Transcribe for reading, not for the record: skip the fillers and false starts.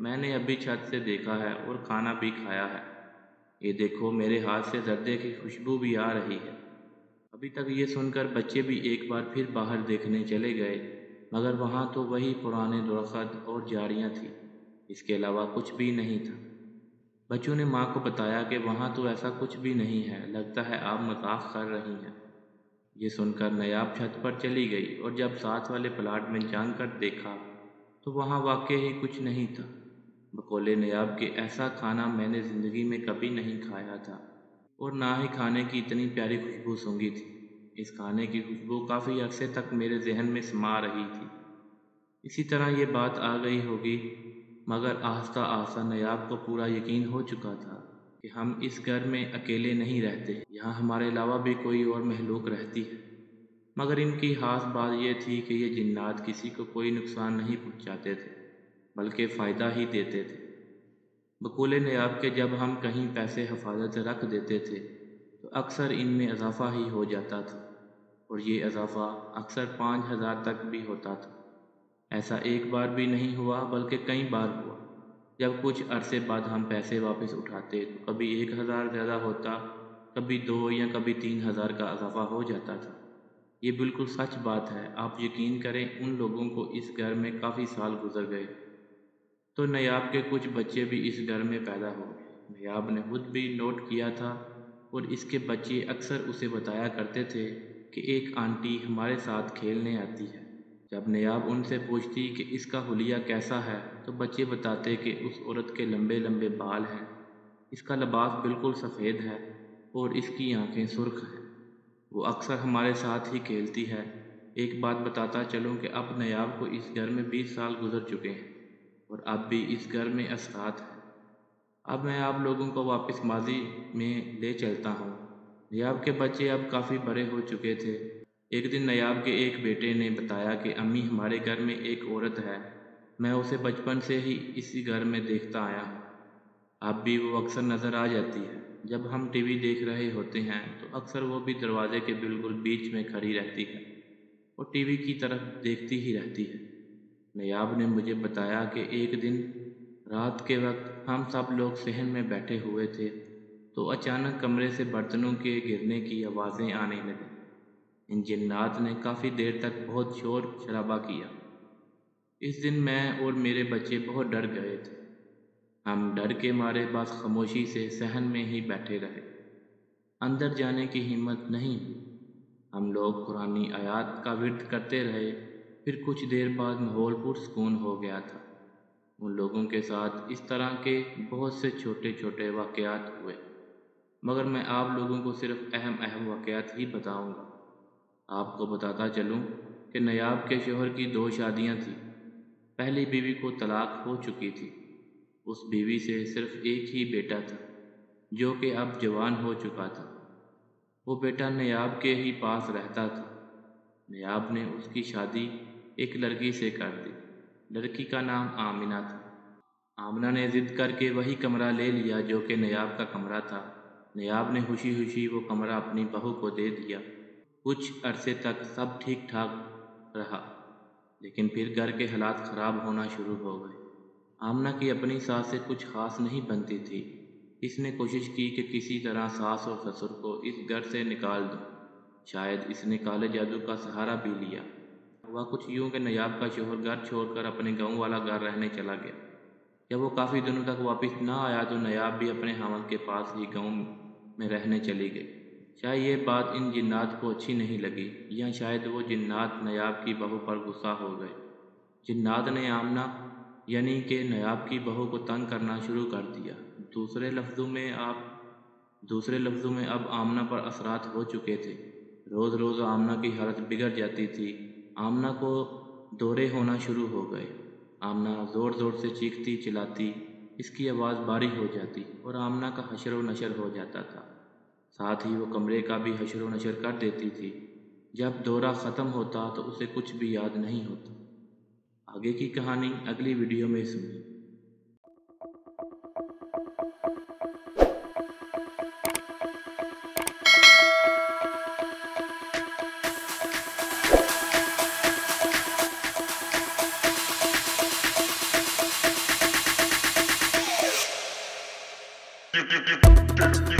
میں نے ابھی چھت سے دیکھا ہے اور کھانا بھی کھایا ہے۔ یہ دیکھو میرے ہاتھ سے زردے کی خوشبو بھی آ رہی ہے۔ ابھی تک یہ سن کر بچے بھی ایک بار پھر باہر دیکھنے چلے گئے، مگر وہاں تو وہی پرانے درخت اور جھاڑیاں تھیں، اس کے علاوہ کچھ بھی نہیں تھا۔ بچوں نے ماں کو بتایا کہ وہاں تو ایسا کچھ بھی نہیں ہے، لگتا ہے آپ مذاق کر رہی ہیں۔ یہ سن کر نیاب چھت پر چلی گئی اور جب ساتھ والے پلاٹ میں جھانک کر دیکھا تو وہاں واقعی ہی کچھ نہیں تھا۔ بقول نیاب کہ ایسا کھانا میں نے زندگی میں کبھی نہیں کھایا تھا اور نہ ہی کھانے کی اتنی پیاری خوشبو سونگھی تھی۔ اس کھانے کی خوشبو کافی عرصے تک میرے ذہن میں سما رہی تھی۔ اسی طرح یہ بات آ گئی ہوگی، مگر آہستہ آہستہ نیاب کو پورا یقین ہو چکا تھا کہ ہم اس گھر میں اکیلے نہیں رہتے، یہاں ہمارے علاوہ بھی کوئی اور مخلوق رہتی ہے۔ مگر ان کی خاص بات یہ تھی کہ یہ جنات کسی کو کوئی نقصان نہیں پہنچاتے تھے، بلکہ فائدہ ہی دیتے تھے۔ بقول نیاب کہ جب ہم کہیں پیسے حفاظت سے رکھ دیتے تھے تو اکثر ان میں اضافہ ہی ہو جاتا تھا، اور یہ اضافہ اکثر 5,000 تک بھی ہوتا تھا۔ ایسا ایک بار بھی نہیں ہوا بلکہ کئی بار ہوا۔ جب کچھ عرصے بعد ہم پیسے واپس اٹھاتے تو کبھی 1,000 زیادہ ہوتا، کبھی 2 یا کبھی 3,000 کا اضافہ ہو جاتا تھا۔ یہ بالکل سچ بات ہے، آپ یقین کریں ان لوگوں کو اس گھر میں کافی سال گزر گئے تو نیاب کے کچھ بچے بھی اس گھر میں پیدا ہو گئے۔ نیاب نے خود بھی نوٹ کیا تھا اور اس کے بچے اکثر اسے بتایا کرتے تھے کہ ایک آنٹی ہمارے ساتھ کھیلنے آتی ہے۔ جب نیاب ان سے پوچھتی کہ اس کا حلیہ کیسا ہے تو بچے بتاتے کہ اس عورت کے لمبے لمبے بال ہیں، اس کا لباس بالکل سفید ہے اور اس کی آنکھیں سرخ ہیں، وہ اکثر ہمارے ساتھ ہی کھیلتی ہے۔ ایک بات بتاتا چلوں کہ اب نیاب کو اس گھر میں 20 سال گزر چکے ہیں اور اب بھی اس گھر میں اثرات ہیں۔ اب میں آپ لوگوں کو واپس ماضی میں لے چلتا ہوں۔ نیاب کے بچے اب کافی بڑے ہو چکے تھے۔ ایک دن نیاب کے ایک بیٹے نے بتایا کہ امی ہمارے گھر میں ایک عورت ہے، میں اسے بچپن سے ہی اسی گھر میں دیکھتا آیا ہوں، اب بھی وہ اکثر نظر آ جاتی ہے۔ جب ہم ٹی وی دیکھ رہے ہوتے ہیں تو اکثر وہ بھی دروازے کے بالکل بیچ میں کھڑی رہتی ہے اور ٹی وی کی طرف دیکھتی ہی رہتی ہے۔ نیاب نے مجھے بتایا کہ ایک دن رات کے وقت ہم سب لوگ صحن میں بیٹھے ہوئے تھے تو اچانک کمرے سے برتنوں کے گرنے کی آوازیں آنے لگیں۔ ان جنات نے کافی دیر تک بہت شور شرابہ کیا۔ اس دن میں اور میرے بچے بہت ڈر گئے تھے، ہم ڈر کے مارے بس خاموشی سے صحن میں ہی بیٹھے رہے، اندر جانے کی ہمت نہیں ہوئی۔ ہم لوگ قرآنی آیات کا ورد کرتے رہے، پھر کچھ دیر بعد ماحول پرسکون ہو گیا تھا۔ ان لوگوں کے ساتھ اس طرح کے بہت سے چھوٹے چھوٹے واقعات ہوئے، مگر میں آپ لوگوں کو صرف اہم واقعات ہی بتاؤں گا۔ آپ کو بتاتا چلوں کہ نیاب کے شوہر کی 2 شادیاں تھیں۔ پہلی بیوی کو طلاق ہو چکی تھی، اس بیوی سے صرف ایک ہی بیٹا تھا جو کہ اب جوان ہو چکا تھا۔ وہ بیٹا نیاب کے ہی پاس رہتا تھا۔ نیاب نے اس کی شادی ایک لڑکی سے کر دی، لڑکی کا نام آمنہ تھا۔ آمنہ نے ضد کر کے وہی کمرہ لے لیا جو کہ نیاب کا کمرہ تھا۔ نیاب نے خوشی خوشی وہ کمرہ اپنی بہو کو دے دیا۔ کچھ عرصے تک سب ٹھیک ٹھاک رہا، لیکن پھر گھر کے حالات خراب ہونا شروع ہو گئے۔ آمنہ کی اپنی ساس سے کچھ خاص نہیں بنتی تھی۔ اس نے کوشش کی کہ کسی طرح ساس اور سسر کو اس گھر سے نکال دوں، شاید اس نے کالے جادو کا سہارا بھی لیا۔ ہوا کچھ یوں کہ نیاب کا شوہر گھر چھوڑ کر اپنے گاؤں والا گھر رہنے چلا گیا۔ جب وہ کافی دنوں تک واپس نہ آیا تو نیاب بھی اپنے خاوند کے پاس ہی گاؤں میں رہنے چلی گئی۔ شاید یہ بات ان جنات کو اچھی نہیں لگی، یا شاید وہ جنات نیاب کی بہو پر غصہ ہو گئے۔ جنات نے آمنہ یعنی کہ نیاب کی بہو کو تنگ کرنا شروع کر دیا۔ دوسرے لفظوں میں اب آمنہ پر اثرات ہو چکے تھے۔ روز روز آمنہ کی حالت بگڑ جاتی تھی۔ آمنہ کو دورے ہونا شروع ہو گئے۔ آمنہ زور زور سے چیختی چلاتی، اس کی آواز بھاری ہو جاتی اور آمنہ کا حشر و نشر ہو جاتا تھا، ساتھ ہی وہ کمرے کا بھی حشر و نشر کر دیتی تھی۔ جب دورہ ختم ہوتا تو اسے کچھ بھی یاد نہیں ہوتا۔ آگے کی کہانی اگلی ویڈیو میں سنیے۔ you